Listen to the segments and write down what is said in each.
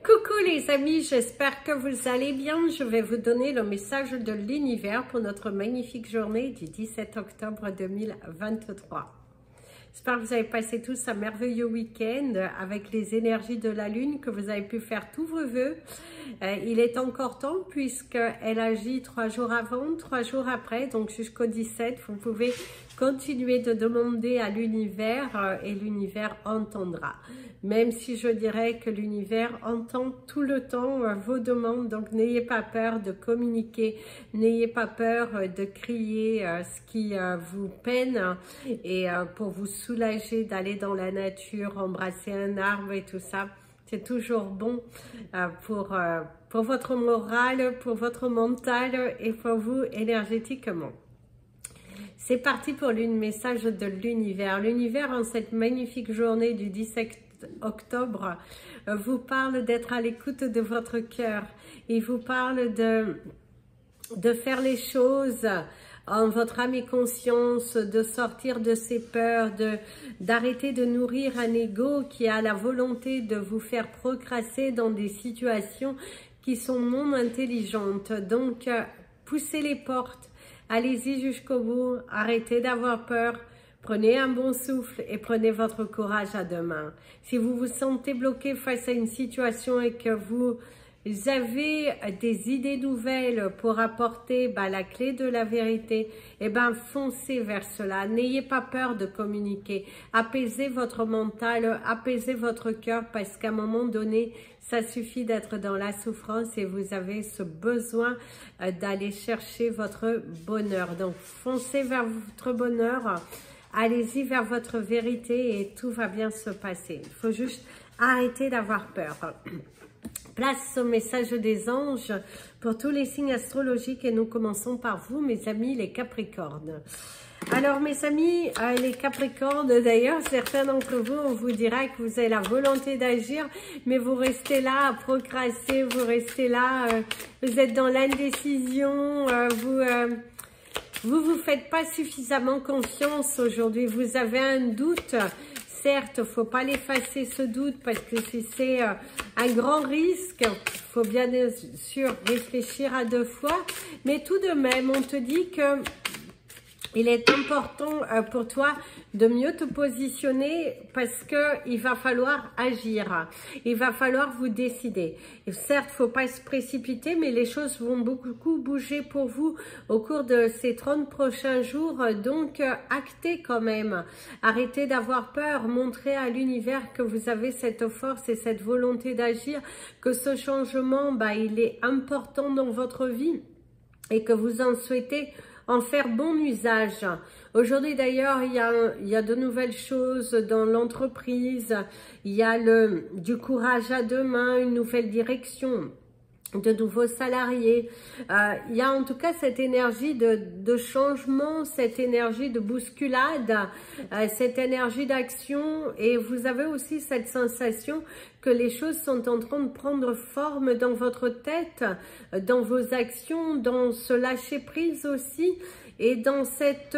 Coucou les amis, j'espère que vous allez bien. Je vais vous donner le message de l'univers pour notre magnifique journée du 17 octobre 2023. J'espère que vous avez passé tous un merveilleux week-end avec les énergies de la lune, que vous avez pu faire tous vos vœux. Il est encore temps puisqu'elle agit 3 jours avant, 3 jours après, donc jusqu'au 17. Vous pouvez continuer de demander à l'univers et l'univers entendra. Même si je dirais que l'univers entend tout le temps vos demandes, donc n'ayez pas peur de communiquer, n'ayez pas peur de crier ce qui vous peine et pour vous soulager d'aller dans la nature, embrasser un arbre et tout ça. C'est toujours bon pour votre morale, pour votre mental et pour vous énergétiquement. C'est parti pour le message de l'univers. L'univers en cette magnifique journée du 17 octobre vous parle d'être à l'écoute de votre cœur. Il vous parle de faire les choses en votre âme et conscience, de sortir de ses peurs, d'arrêter de nourrir un ego qui a la volonté de vous faire progresser dans des situations qui sont non intelligentes. Donc, poussez les portes, allez-y jusqu'au bout, arrêtez d'avoir peur, prenez un bon souffle et prenez votre courage à deux mains. Si vous vous sentez bloqué face à une situation et que vous avez des idées nouvelles pour apporter la clé de la vérité, foncez vers cela. N'ayez pas peur de communiquer. Apaisez votre mental, apaisez votre cœur parce qu'à un moment donné, ça suffit d'être dans la souffrance et vous avez ce besoin d'aller chercher votre bonheur. Donc, foncez vers votre bonheur. Allez-y vers votre vérité et tout va bien se passer. Il faut juste arrêter d'avoir peur. Place au message des anges pour tous les signes astrologiques et nous commençons par vous, mes amis, les Capricornes. Alors, mes amis, les Capricornes, d'ailleurs, certains d'entre vous, on vous dira que vous avez la volonté d'agir, mais vous restez là à procrastiner, vous restez là, vous êtes dans l'indécision, vous faites pas suffisamment confiance aujourd'hui, vous avez un doute. Certes, il ne faut pas l'effacer ce doute parce que c'est un grand risque. Il faut bien sûr réfléchir à deux fois. Mais tout de même, on te dit que il est important pour toi de mieux te positionner parce que il va falloir agir. Il va falloir vous décider. Et certes, il ne faut pas se précipiter, mais les choses vont beaucoup bouger pour vous au cours de ces 30 prochains jours. Donc, actez quand même. Arrêtez d'avoir peur. Montrez à l'univers que vous avez cette force et cette volonté d'agir, que ce changement, il est important dans votre vie et que vous en souhaitez en faire bon usage. Aujourd'hui d'ailleurs, il y a de nouvelles choses dans l'entreprise, il y a du courage à deux mains, une nouvelle direction, de nouveaux salariés. Il y a en tout cas cette énergie de changement, cette énergie de bousculade, cette énergie d'action et vous avez aussi cette sensation que les choses sont en train de prendre forme dans votre tête, dans vos actions, dans ce lâcher prise aussi et dans cette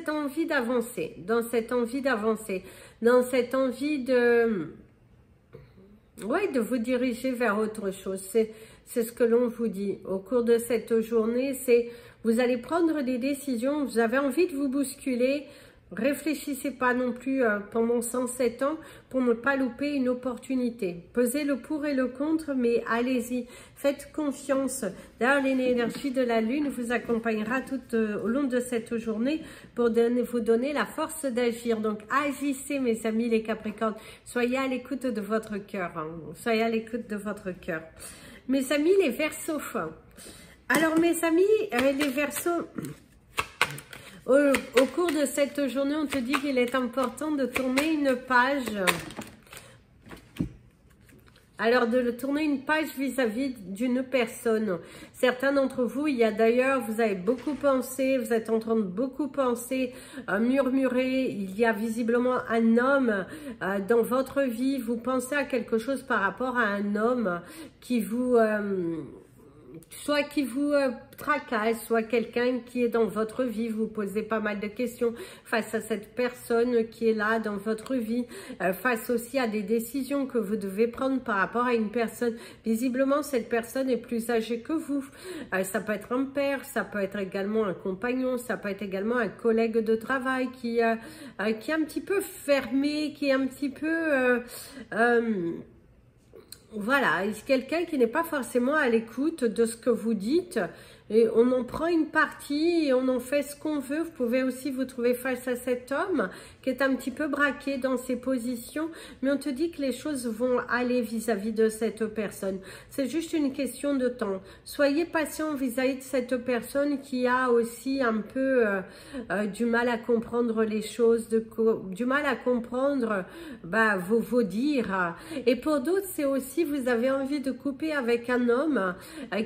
envie d'avancer, dans cette envie de vous diriger vers autre chose. C'est ce que l'on vous dit. Au cours de cette journée, vous allez prendre des décisions, vous avez envie de vous bousculer. Réfléchissez pas non plus pendant 107 ans pour ne pas louper une opportunité. Pesez le pour et le contre, mais allez-y. Faites confiance. D'ailleurs, l'énergie de la lune vous accompagnera tout au long de cette journée pour vous donner la force d'agir. Donc, agissez, mes amis les Capricornes. Soyez à l'écoute de votre cœur. Soyez à l'écoute de votre cœur. Mes amis, les Verseaux. Alors, mes amis, les Verseaux... Au cours de cette journée, on te dit qu'il est important de tourner une page. Alors, de tourner une page vis-à-vis d'une personne. Certains d'entre vous, vous avez beaucoup pensé, vous êtes en train de beaucoup penser, murmurer. Il y a visiblement un homme dans votre vie. Vous pensez à quelque chose par rapport à un homme qui vous soit qui vous tracasse, soit quelqu'un qui est dans votre vie, vous posez pas mal de questions face à cette personne qui est là dans votre vie, face aussi à des décisions que vous devez prendre par rapport à une personne. Visiblement, cette personne est plus âgée que vous. Ça peut être un père, ça peut être également un compagnon, ça peut être également un collègue de travail qui est un petit peu fermé, qui est un petit peu... voilà, quelqu'un qui n'est pas forcément à l'écoute de ce que vous dites. Et on en prend une partie et on en fait ce qu'on veut. Vous pouvez aussi vous trouver face à cet homme qui est un petit peu braqué dans ses positions. Mais on te dit que les choses vont aller vis-à-vis de cette personne. C'est juste une question de temps. Soyez patient vis-à-vis de cette personne qui a aussi un peu du mal à comprendre les choses, du mal à comprendre vos dires. Et pour d'autres, c'est aussi vous avez envie de couper avec un homme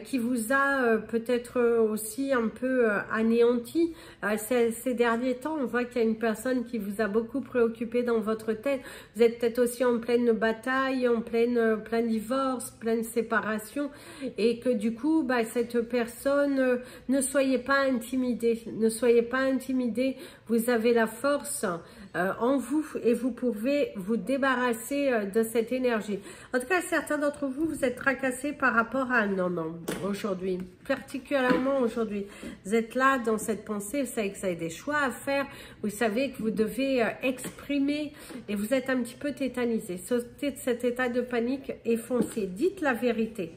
qui vous a peut-être aussi un peu anéanti. Ces derniers temps, on voit qu'il y a une personne qui vous a beaucoup préoccupé dans votre tête. Vous êtes peut-être aussi en pleine bataille, en plein divorce, pleine séparation, et que du coup, cette personne, ne soyez pas intimidés, ne soyez pas intimidés, vous avez la force en vous et vous pouvez vous débarrasser de cette énergie. En tout cas, certains d'entre vous, vous êtes tracassés par rapport à un homme aujourd'hui, particulièrement aujourd'hui. Vous êtes là dans cette pensée, vous savez que vous avez des choix à faire, vous savez que vous devez exprimer et vous êtes un petit peu tétanisé. Sortez de cet état de panique et foncez. Dites la vérité.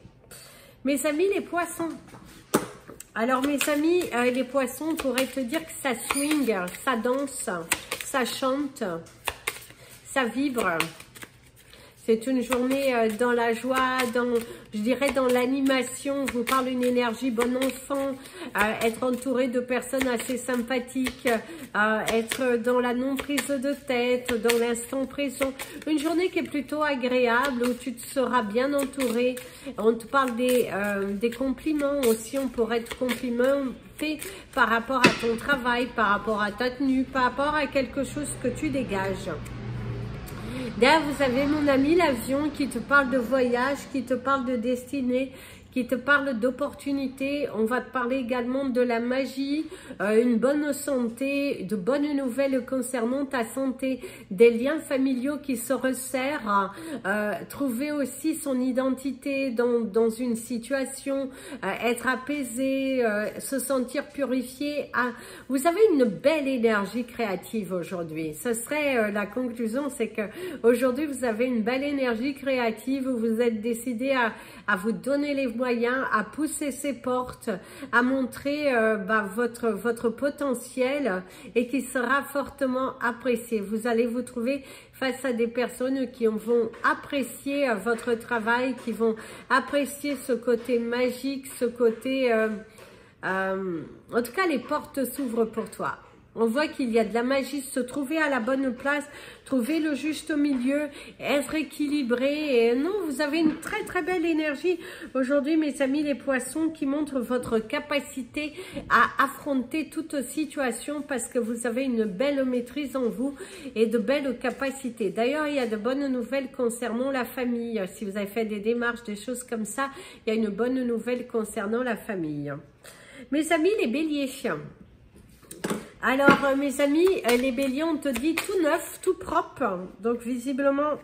Mes amis les poissons. Alors mes amis, les poissons, on pourrait te dire que ça swing, ça danse, ça chante, ça vibre. C'est une journée dans la joie, je dirais dans l'animation. Je vous parle d'une énergie bon enfant, être entouré de personnes assez sympathiques, être dans la non-prise de tête, dans l'instant présent. Une journée qui est plutôt agréable, où tu te seras bien entouré. On te parle des compliments aussi, on pourrait te complimenter par rapport à ton travail, par rapport à ta tenue, par rapport à quelque chose que tu dégages. Derrière, vous avez mon ami l'avion qui te parle de voyage, qui te parle de destinée, qui te parle d'opportunités. On va te parler également de la magie, une bonne santé, de bonnes nouvelles concernant ta santé, des liens familiaux qui se resserrent, trouver aussi son identité dans une situation, être apaisé, se sentir purifié. Vous avez une belle énergie créative aujourd'hui. Ce serait la conclusion, c'est que aujourd'hui vous avez une belle énergie créative, où vous êtes décidé à vous donner les moyens, à pousser ces portes, à montrer votre potentiel et qui sera fortement apprécié. Vous allez vous trouver face à des personnes qui vont apprécier votre travail, qui vont apprécier ce côté magique, ce côté... en tout cas, les portes s'ouvrent pour toi. On voit qu'il y a de la magie, se trouver à la bonne place, trouver le juste milieu, être équilibré. Et non, vous avez une très très belle énergie aujourd'hui, mes amis les poissons, qui montre votre capacité à affronter toute situation parce que vous avez une belle maîtrise en vous et de belles capacités. D'ailleurs, il y a de bonnes nouvelles concernant la famille. Si vous avez fait des démarches, des choses comme ça, il y a une bonne nouvelle concernant la famille. Mes amis les béliers, alors, mes amis, les béliers, on te dit tout neuf, tout propre. Donc, visiblement...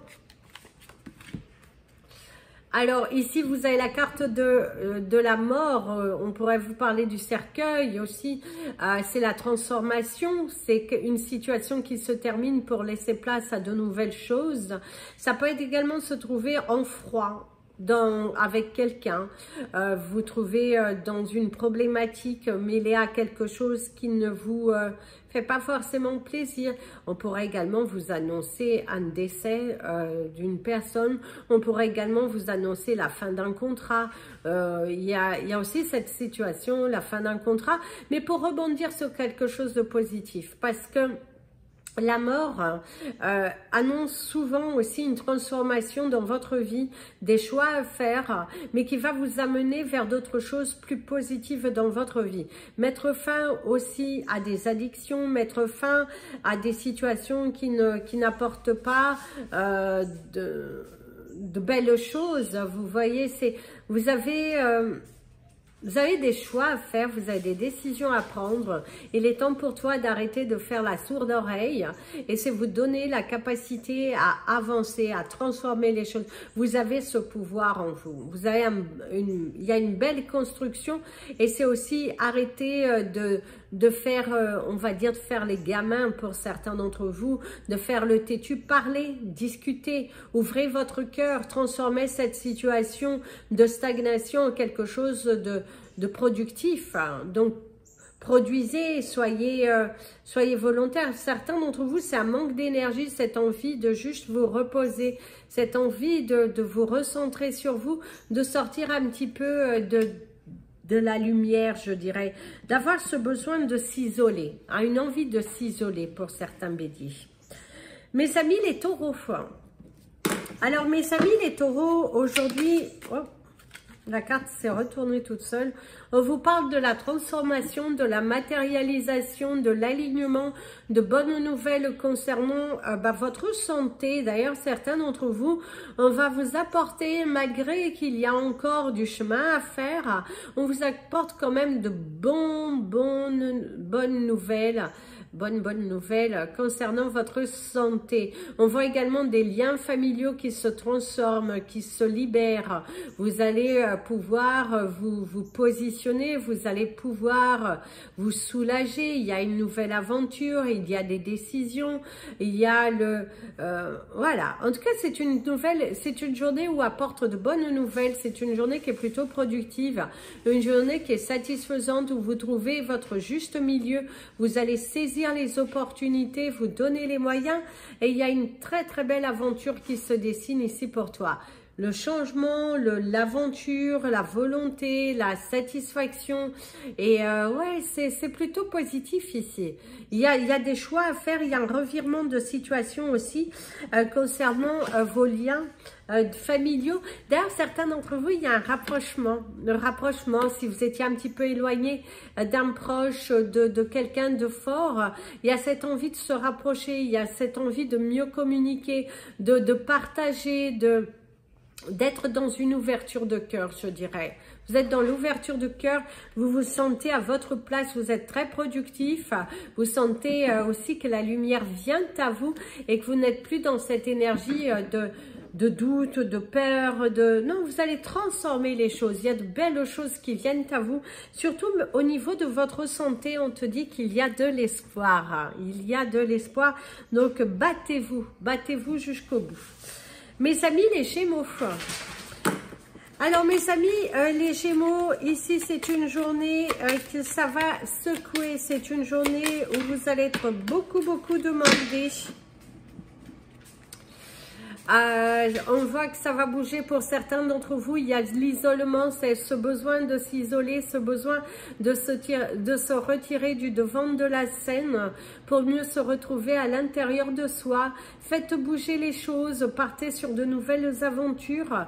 Alors, ici, vous avez la carte de la mort. On pourrait vous parler du cercueil aussi. C'est la transformation. C'est une situation qui se termine pour laisser place à de nouvelles choses. Ça peut être également se trouver en froid. Avec quelqu'un, vous trouvez dans une problématique mêlée à quelque chose qui ne vous fait pas forcément plaisir. On pourrait également vous annoncer un décès d'une personne. On pourrait également vous annoncer la fin d'un contrat. Il y a aussi cette situation, la fin d'un contrat, mais pour rebondir sur quelque chose de positif, parce que la mort annonce souvent aussi une transformation dans votre vie, des choix à faire, mais qui va vous amener vers d'autres choses plus positives dans votre vie. Mettre fin aussi à des addictions, mettre fin à des situations qui n'apportent pas de belles choses. Vous voyez, vous avez Vous avez des choix à faire, vous avez des décisions à prendre. Il est temps pour toi d'arrêter de faire la sourde oreille et c'est vous donner la capacité à avancer, à transformer les choses. Vous avez ce pouvoir en vous. Vous avez il y a une belle construction et c'est aussi arrêter de faire, on va dire, de faire les gamins pour certains d'entre vous, de faire le têtu, parler, discuter, ouvrez votre cœur, transformez cette situation de stagnation en quelque chose de productif. Donc, produisez, soyez volontaires. Certains d'entre vous, c'est un manque d'énergie, cette envie de juste vous reposer, cette envie de vous recentrer sur vous, de sortir un petit peu de la lumière, je dirais, d'avoir ce besoin de s'isoler, une envie de s'isoler pour certains béliers. Mes amis les taureaux, alors mes amis les taureaux, aujourd'hui, la carte s'est retournée toute seule, on vous parle de la transformation, de la matérialisation, de l'alignement, de bonnes nouvelles concernant votre santé. D'ailleurs, certains d'entre vous, on va vous apporter, malgré qu'il y a encore du chemin à faire, on vous apporte quand même de bonnes nouvelles. Bonne nouvelle concernant votre santé. On voit également des liens familiaux qui se transforment, qui se libèrent. Vous allez pouvoir vous positionner, vous allez pouvoir vous soulager. Il y a une nouvelle aventure, il y a des décisions, il y a voilà. En tout cas, c'est une journée où apporte de bonnes nouvelles. C'est une journée qui est plutôt productive, une journée qui est satisfaisante où vous trouvez votre juste milieu. Vous allez saisir les opportunités, vous donner les moyens et il y a une très belle aventure qui se dessine ici pour toi. Le changement, l'aventure, la volonté, la satisfaction et ouais, c'est plutôt positif ici. Il y a des choix à faire, il y a un revirement de situation aussi concernant vos liens familiaux. D'ailleurs, certains d'entre vous, il y a un rapprochement. Le rapprochement, si vous étiez un petit peu éloigné d'un proche, de quelqu'un de fort, il y a cette envie de se rapprocher, il y a cette envie de mieux communiquer, de partager, d'être dans une ouverture de cœur, je dirais. Vous êtes dans l'ouverture de cœur, vous vous sentez à votre place, vous êtes très productif, vous sentez aussi que la lumière vient à vous et que vous n'êtes plus dans cette énergie de doute, de peur, non, vous allez transformer les choses. Il y a de belles choses qui viennent à vous. Surtout au niveau de votre santé, on te dit qu'il y a de l'espoir. Il y a de l'espoir, donc battez-vous jusqu'au bout. Mes amis les Gémeaux. Alors mes amis les Gémeaux, ici c'est une journée que ça va secouer. C'est une journée où vous allez être beaucoup demandé. On voit que ça va bouger pour certains d'entre vous. Il y a l'isolement, c'est ce besoin de s'isoler, ce besoin de se retirer du devant de la scène pour mieux se retrouver à l'intérieur de soi. Faites bouger les choses, partez sur de nouvelles aventures.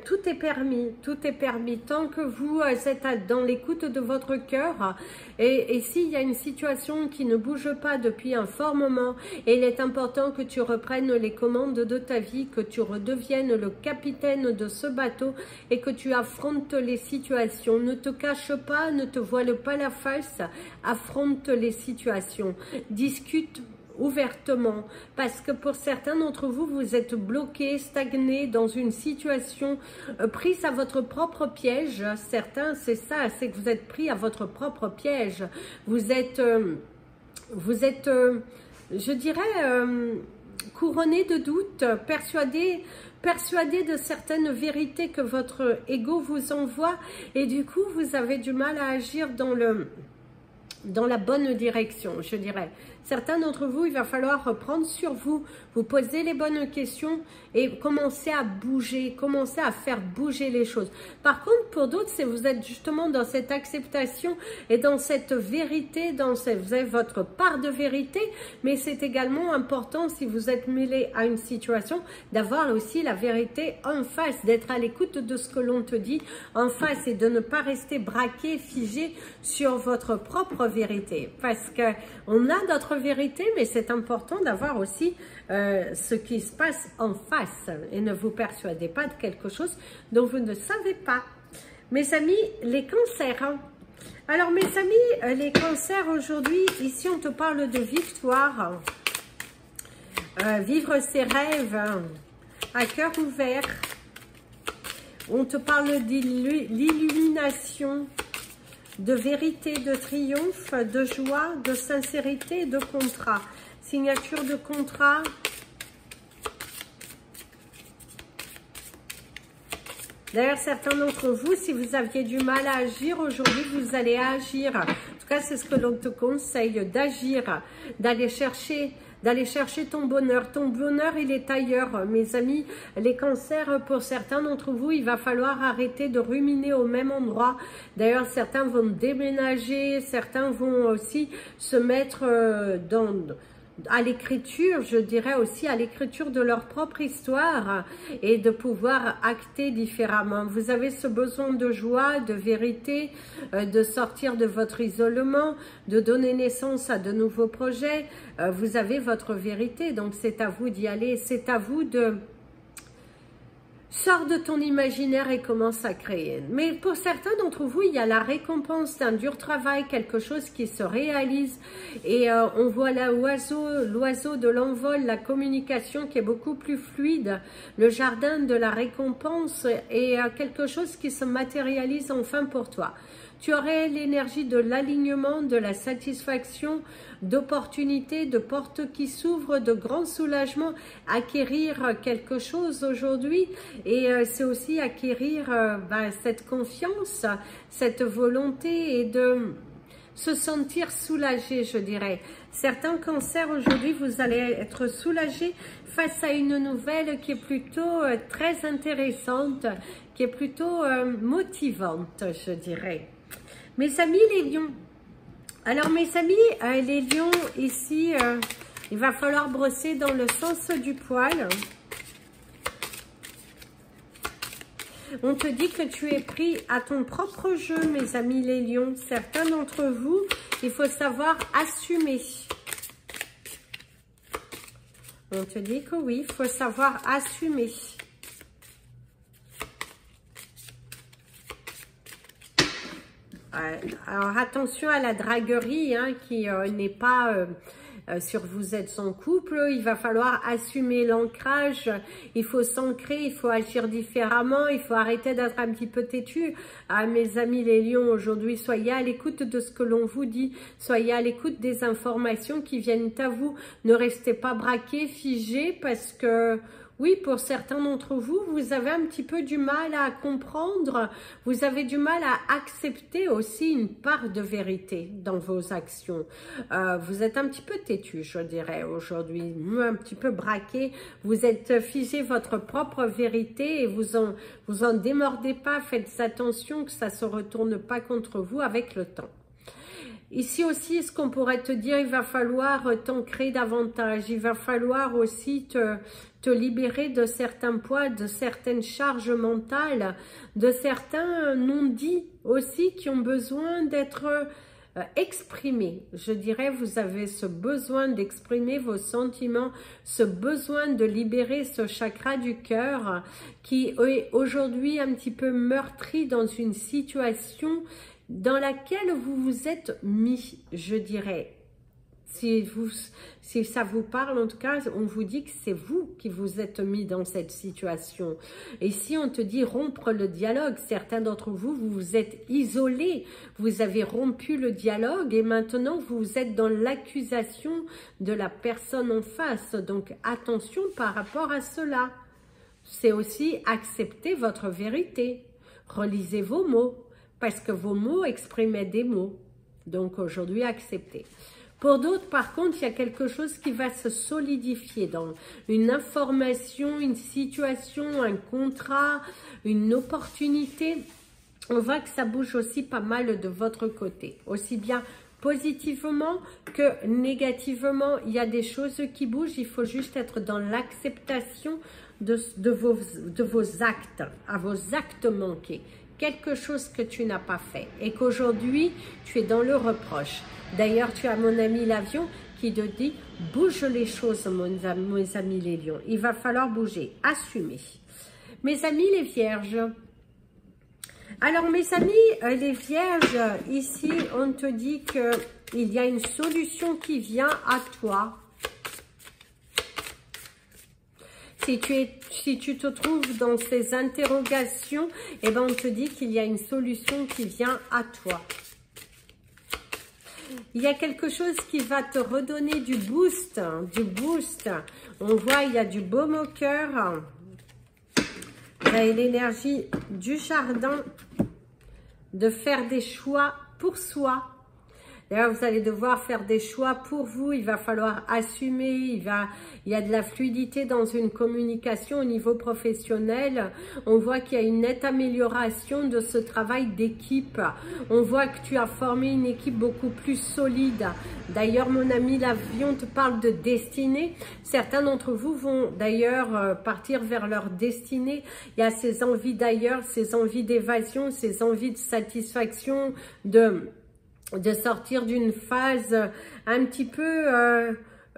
Tout est permis, tant que vous êtes dans l'écoute de votre cœur. Et s'il y a une situation qui ne bouge pas depuis un fort moment, et il est important que tu reprennes les commandes de ta vie, que tu redeviennes le capitaine de ce bateau et que tu affrontes les situations. Ne te cache pas, ne te voile pas la face, affronte les situations. Discute ouvertement, parce que pour certains d'entre vous, vous êtes bloqués, stagnés dans une situation prise à votre propre piège. Certains, c'est ça, c'est que vous êtes pris à votre propre piège. Vous êtes je dirais, couronné de doutes, persuadé de certaines vérités que votre ego vous envoie et du coup, vous avez du mal à agir dans la bonne direction, je dirais. Certains d'entre vous, il va falloir reprendre sur vous, vous poser les bonnes questions et commencer à bouger, commencer à faire bouger les choses. Par contre, pour d'autres, c'est vous êtes justement dans cette acceptation et dans cette vérité, vous avez votre part de vérité, mais c'est également important, si vous êtes mêlé à une situation, d'avoir aussi la vérité en face, d'être à l'écoute de ce que l'on te dit en face et de ne pas rester braqué, figé sur votre propre vérité. Parce que on a notre vérité, mais c'est important d'avoir aussi ce qui se passe en face et ne vous persuadez pas de quelque chose dont vous ne savez pas. Mes amis, les cancers. Hein. Alors mes amis, les cancers aujourd'hui, ici on te parle de victoire. Vivre ses rêves à cœur ouvert. On te parle d'illumination, de vérité, de triomphe, de joie, de sincérité, de contrat. Signature de contrat. D'ailleurs, certains d'entre vous, si vous aviez du mal à agir, aujourd'hui, vous allez agir. En tout cas, c'est ce que l'on te conseille, d'agir, d'aller chercher ton bonheur. Ton bonheur, il est ailleurs, mes amis. Les cancers, pour certains d'entre vous, il va falloir arrêter de ruminer au même endroit. D'ailleurs, certains vont déménager, certains vont aussi se mettre à l'écriture, je dirais aussi à l'écriture de leur propre histoire et de pouvoir acter différemment. Vous avez ce besoin de joie, de vérité, de sortir de votre isolement, de donner naissance à de nouveaux projets. Vous avez votre vérité, donc c'est à vous d'y aller, c'est à vous de... Sors de ton imaginaire et commence à créer. Mais pour certains d'entre vous, il y a la récompense d'un dur travail, quelque chose qui se réalise. Et on voit là l'oiseau de l'envol, la communication qui est beaucoup plus fluide. Le jardin de la récompense et quelque chose qui se matérialise enfin pour toi. Tu aurais l'énergie de l'alignement, de la satisfaction, d'opportunités, de portes qui s'ouvrent, de grands soulagements, acquérir quelque chose aujourd'hui. Et c'est aussi acquérir cette confiance, cette volonté et de se sentir soulagé, je dirais. Certains cancers aujourd'hui, vous allez être soulagés face à une nouvelle qui est plutôt très intéressante, qui est plutôt motivante, je dirais. Mes amis les lions, alors mes amis les lions ici, il va falloir brosser dans le sens du poil. On te dit que tu es pris à ton propre jeu, mes amis les lions. Certains d'entre vous, il faut savoir assumer. On te dit que oui, il faut savoir assumer. Alors attention à la draguerie hein, qui n'est pas sur vous êtes en couple. Il va falloir assumer l'ancrage, il faut s'ancrer, il faut agir différemment, il faut arrêter d'être un petit peu têtu. Ah, mes amis les lions, aujourd'hui, soyez à l'écoute de ce que l'on vous dit, soyez à l'écoute des informations qui viennent à vous. Ne restez pas braqués, figés, parce que... Oui, pour certains d'entre vous, vous avez un petit peu du mal à comprendre, vous avez du mal à accepter aussi une part de vérité dans vos actions. Vous êtes un petit peu têtu, je dirais, aujourd'hui, un petit peu braqué. Vous êtes figé votre propre vérité et vous en démordez pas. Faites attention que ça ne se retourne pas contre vous avec le temps. Ici aussi, ce qu'on pourrait te dire, il va falloir t'ancrer davantage. Il va falloir aussi te libérer de certains poids, de certaines charges mentales, de certains non-dits aussi qui ont besoin d'être exprimés. Je dirais, vous avez ce besoin d'exprimer vos sentiments, ce besoin de libérer ce chakra du cœur qui est aujourd'hui un petit peu meurtri dans une situation dans laquelle vous vous êtes mis, je dirais. Si ça vous parle, en tout cas, on vous dit que c'est vous qui vous êtes mis dans cette situation. Et si on te dit rompre le dialogue, certains d'entre vous, vous vous êtes isolés, vous avez rompu le dialogue et maintenant vous êtes dans l'accusation de la personne en face. Donc attention par rapport à cela. C'est aussi accepter votre vérité. Relisez vos mots. Parce que vos mots exprimaient des mots. Donc aujourd'hui, acceptez. Pour d'autres, par contre, il y a quelque chose qui va se solidifier dans une information, une situation, un contrat, une opportunité. On voit que ça bouge aussi pas mal de votre côté. Aussi bien positivement que négativement, il y a des choses qui bougent. Il faut juste être dans l'acceptation de vos actes, à vos actes manqués. Quelque chose que tu n'as pas fait et qu'aujourd'hui tu es dans le reproche. D'ailleurs, tu as mon ami l'avion qui te dit bouge les choses, mes amis les lions. Il va falloir bouger, assumer. Mes amis les vierges, Alors mes amis, les vierges, ici on te dit qu'il y a une solution qui vient à toi. Si tu te trouves dans ces interrogations, eh ben on te dit qu'il y a une solution qui vient à toi. Il y a quelque chose qui va te redonner du boost, On voit, il y a du baume au cœur. Vous avez l'énergie du jardin, de faire des choix pour soi. D'ailleurs, vous allez devoir faire des choix pour vous. Il va falloir assumer. Il y a de la fluidité dans une communication au niveau professionnel. On voit qu'il y a une nette amélioration de ce travail d'équipe. On voit que tu as formé une équipe beaucoup plus solide. D'ailleurs, mon ami l'avion te parle de destinée. Certains d'entre vous vont d'ailleurs partir vers leur destinée. Il y a ces envies d'ailleurs, ces envies d'évasion, ces envies de satisfaction, de sortir d'une phase un petit peu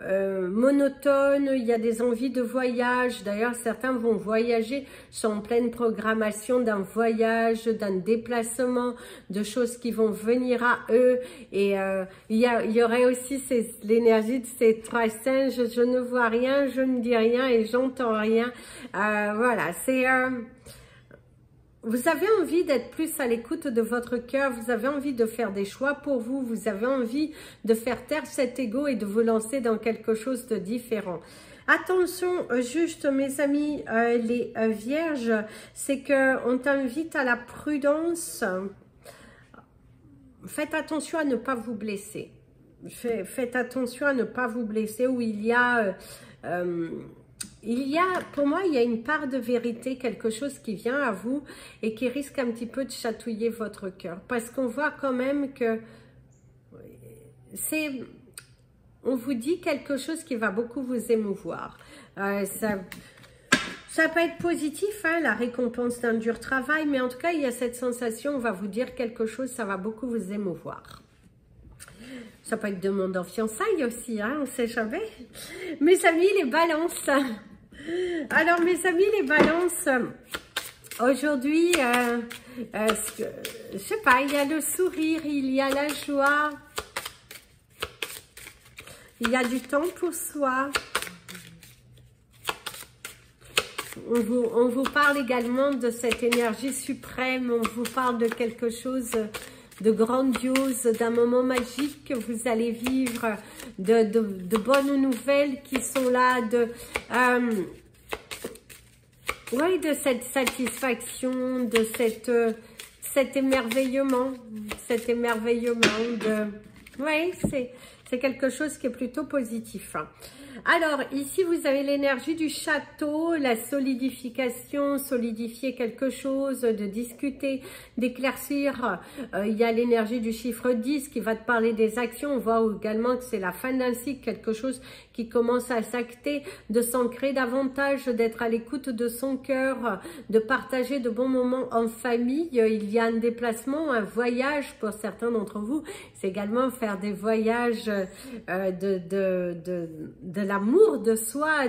monotone. Il y a des envies de voyage. D'ailleurs, certains vont voyager, sont en pleine programmation d'un voyage, d'un déplacement, de choses qui vont venir à eux. Et il y aurait aussi l'énergie de ces trois singes. Je ne vois rien, je ne dis rien et j'entends rien. Voilà, c'est... Vous avez envie d'être plus à l'écoute de votre cœur, vous avez envie de faire des choix pour vous, vous avez envie de faire taire cet ego et de vous lancer dans quelque chose de différent. Attention, juste mes amis, les vierges, c'est qu'on t'invite à la prudence. Faites attention à ne pas vous blesser. Faites attention à ne pas vous blesser où il y a... pour moi, il y a une part de vérité, quelque chose qui vient à vous et qui risque un petit peu de chatouiller votre cœur. Parce qu'on voit quand même que on vous dit quelque chose qui va beaucoup vous émouvoir. Ça peut être positif, hein, la récompense d'un dur travail, mais en tout cas, il y a cette sensation, on va vous dire quelque chose, ça va beaucoup vous émouvoir. Ça peut être demande en fiançailles aussi, hein, on ne sait jamais. Mes amis, les balances. Alors, mes amis, les balances, aujourd'hui, je sais pas, il y a le sourire, il y a la joie, il y a du temps pour soi. On vous parle également de cette énergie suprême, on vous parle de quelque chose de grandiose, d'un moment magique que vous allez vivre, de bonnes nouvelles qui sont là, oui, de cette satisfaction, de cet émerveillement, oui, c'est quelque chose qui est plutôt positif. Alors, ici, vous avez l'énergie du château, la solidification, solidifier quelque chose, de discuter, d'éclaircir. Il y a l'énergie du chiffre 10 qui va te parler des actions. On voit également que c'est la fin d'un cycle, quelque chose qui commence à s'acter, de s'ancrer davantage, d'être à l'écoute de son cœur, de partager de bons moments en famille. Il y a un déplacement, un voyage pour certains d'entre vous. C'est également faire des voyages de l'amour de soi,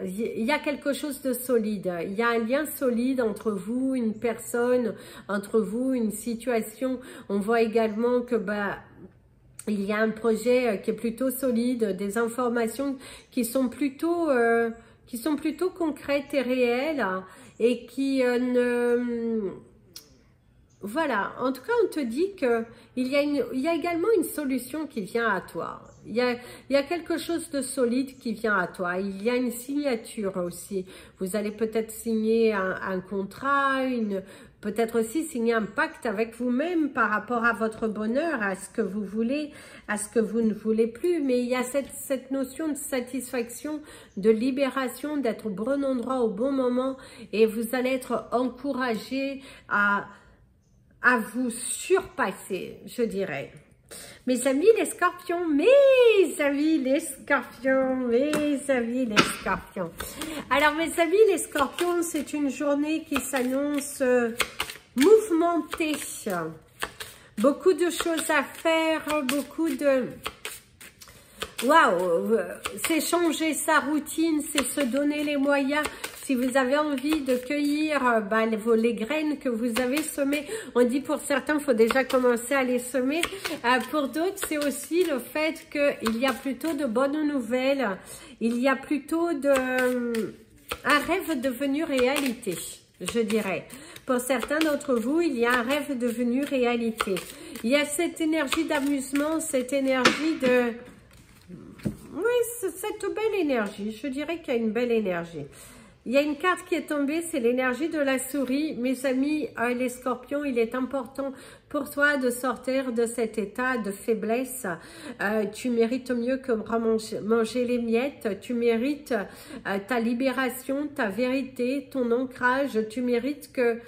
il y a quelque chose de solide, il y a un lien solide entre vous, une personne, entre vous, une situation. On voit également que il y a un projet qui est plutôt solide, des informations qui sont plutôt concrètes et réelles et qui voilà, en tout cas, on te dit qu'il y a également une solution qui vient à toi. Il y a quelque chose de solide qui vient à toi. Il y a une signature aussi. Vous allez peut-être signer un contrat, peut-être aussi signer un pacte avec vous-même par rapport à votre bonheur, à ce que vous voulez, à ce que vous ne voulez plus. Mais il y a cette notion de satisfaction, de libération, d'être au bon endroit au bon moment. Et vous allez être encouragé à vous surpasser, je dirais. Mes amis les scorpions, mes amis les scorpions, mes amis les scorpions. Alors mes amis les scorpions, c'est une journée qui s'annonce mouvementée. Beaucoup de choses à faire, beaucoup de... Waouh, c'est changer sa routine, c'est se donner les moyens. Si vous avez envie de cueillir les graines que vous avez semées, on dit pour certains, il faut déjà commencer à les semer. Pour d'autres, c'est aussi le fait qu'il y a plutôt de bonnes nouvelles. Il y a plutôt un rêve devenu réalité, je dirais. Pour certains d'entre vous, il y a un rêve devenu réalité. Il y a cette énergie d'amusement, cette énergie de... Oui, cette belle énergie. Je dirais qu'il y a une belle énergie. Il y a une carte qui est tombée, c'est l'énergie de la souris. Mes amis, les scorpions, il est important pour toi de sortir de cet état de faiblesse. Tu mérites mieux que manger les miettes. Tu mérites ta libération, ta vérité, ton ancrage. Tu mérites que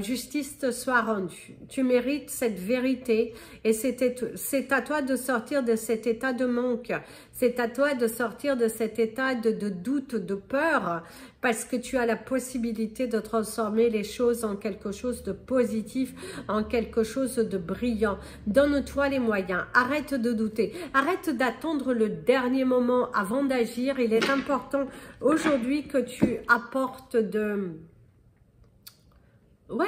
justice te soit rendue. Tu mérites cette vérité et c'est à toi de sortir de cet état de manque. C'est à toi de sortir de cet état de doute, de peur, parce que tu as la possibilité de transformer les choses en quelque chose de positif, en quelque chose de brillant. Donne-toi les moyens. Arrête de douter. Arrête d'attendre le dernier moment avant d'agir. Il est important aujourd'hui que tu apportes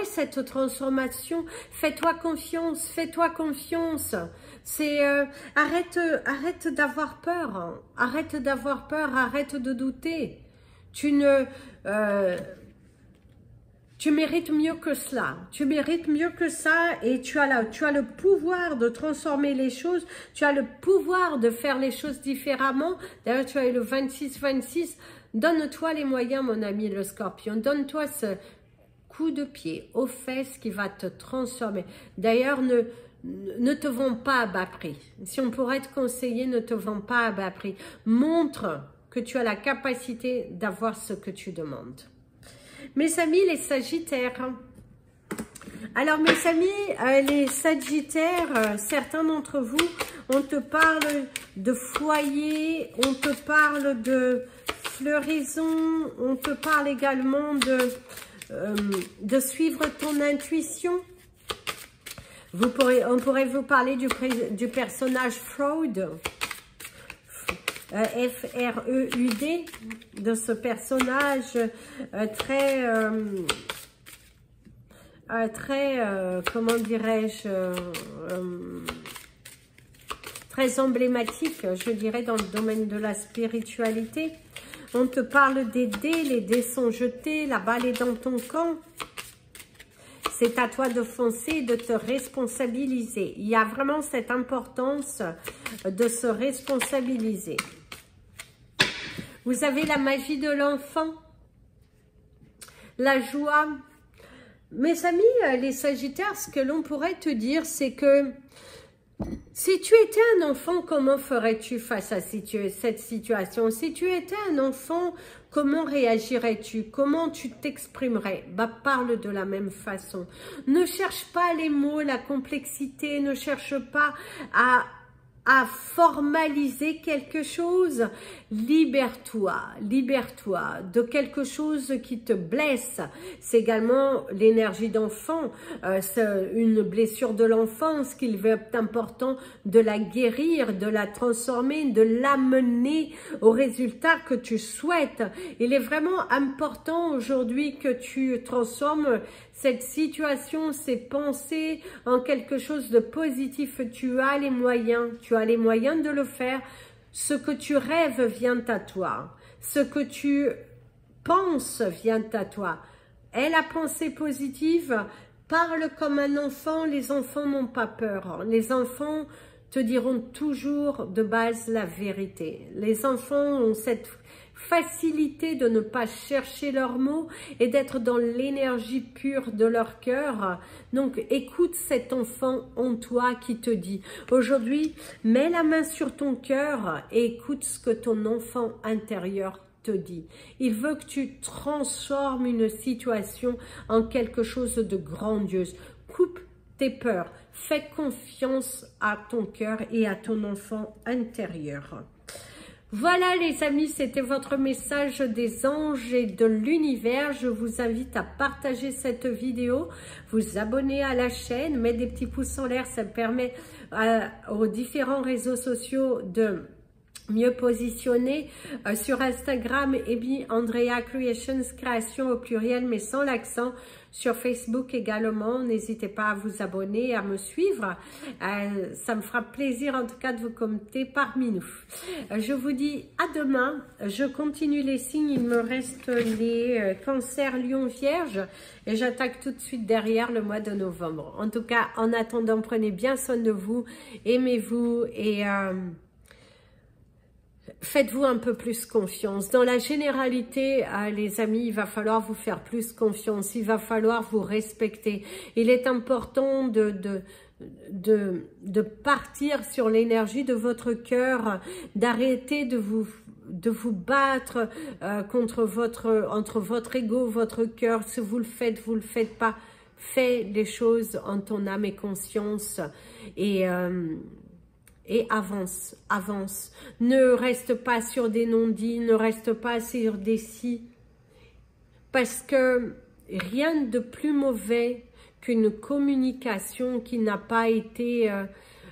cette transformation. Fais-toi confiance, fais-toi confiance. C'est arrête d'avoir peur, hein. Arrête d'avoir peur, arrête de douter. Tu mérites mieux que cela. Tu mérites mieux que ça et tu as le pouvoir de transformer les choses. Tu as le pouvoir de faire les choses différemment. D'ailleurs, tu as eu le 26-26. Donne-toi les moyens, mon ami le scorpion. Donne-toi ce coup de pied aux fesses qui va te transformer. D'ailleurs, ne te vends pas à bas prix. Si on pourrait te conseiller, ne te vends pas à bas prix. Montre que tu as la capacité d'avoir ce que tu demandes. Mes amis, les Sagittaires. Alors, mes amis, les Sagittaires, certains d'entre vous, on te parle de foyer, on te parle de floraison, on te parle également de suivre ton intuition. On pourrait vous parler du personnage Freud, F-R-E-U-D, de ce personnage comment dirais-je, très emblématique, je dirais, dans le domaine de la spiritualité. On te parle des dés, les dés sont jetés, la balle est dans ton camp. C'est à toi de foncer, de te responsabiliser. Il y a vraiment cette importance de se responsabiliser. Vous avez la magie de l'enfant, la joie. Mes amis, les Sagittaires, ce que l'on pourrait te dire, c'est que si tu étais un enfant, comment ferais-tu face à cette situation? Si tu étais un enfant, comment réagirais-tu? Comment tu t'exprimerais? Parle de la même façon. Ne cherche pas les mots, la complexité, ne cherche pas à formaliser quelque chose. Libère-toi de quelque chose qui te blesse. C'est également l'énergie d'enfant, une blessure de l'enfance qu'il est important de la guérir, de la transformer, de l'amener au résultat que tu souhaites. Il est vraiment important aujourd'hui que tu transformes cette situation, ces pensées en quelque chose de positif. Tu as les moyens de le faire. Ce que tu rêves vient à toi. Ce que tu penses vient à toi. Aie la pensée positive. Parle comme un enfant. Les enfants n'ont pas peur. Les enfants te diront toujours de base la vérité. Les enfants ont cette facilité de ne pas chercher leurs mots et d'être dans l'énergie pure de leur cœur. Donc, écoute cet enfant en toi qui te dit. Aujourd'hui, mets la main sur ton cœur et écoute ce que ton enfant intérieur te dit. Il veut que tu transformes une situation en quelque chose de grandiose. Coupe tes peurs. Fais confiance à ton cœur et à ton enfant intérieur. Voilà les amis, c'était votre message des anges et de l'univers. Je vous invite à partager cette vidéo, vous abonner à la chaîne, mettre des petits pouces en l'air, ça permet aux différents réseaux sociaux mieux positionné. Sur Instagram, Ebi Andrea Creations, création au pluriel mais sans l'accent. Sur Facebook également, n'hésitez pas à vous abonner, à me suivre. Ça me fera plaisir en tout cas de vous compter parmi nous. Je vous dis à demain. Je continue les signes. Il me reste les cancers, lion, vierge. Et j'attaque tout de suite derrière le mois de novembre. En tout cas, en attendant, prenez bien soin de vous. Aimez-vous et... faites-vous un peu plus confiance. Dans la généralité, les amis, il va falloir vous faire plus confiance. Il va falloir vous respecter. Il est important de partir sur l'énergie de votre cœur, d'arrêter de vous battre entre votre ego, votre cœur. Si vous le faites pas. Fais les choses en ton âme et conscience. Et avance, avance. Ne reste pas sur des non-dits, ne reste pas sur des si. Parce que rien de plus mauvais qu'une communication qui n'a pas été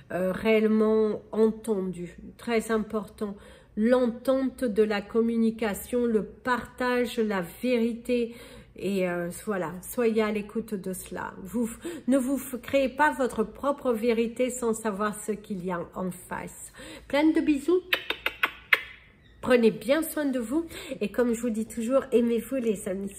réellement entendue. Très important. L'entente de la communication, le partage, la vérité. Et voilà, soyez à l'écoute de cela. Ne vous créez pas votre propre vérité sans savoir ce qu'il y a en face. Plein de bisous. Prenez bien soin de vous. Et comme je vous dis toujours, aimez-vous les amis.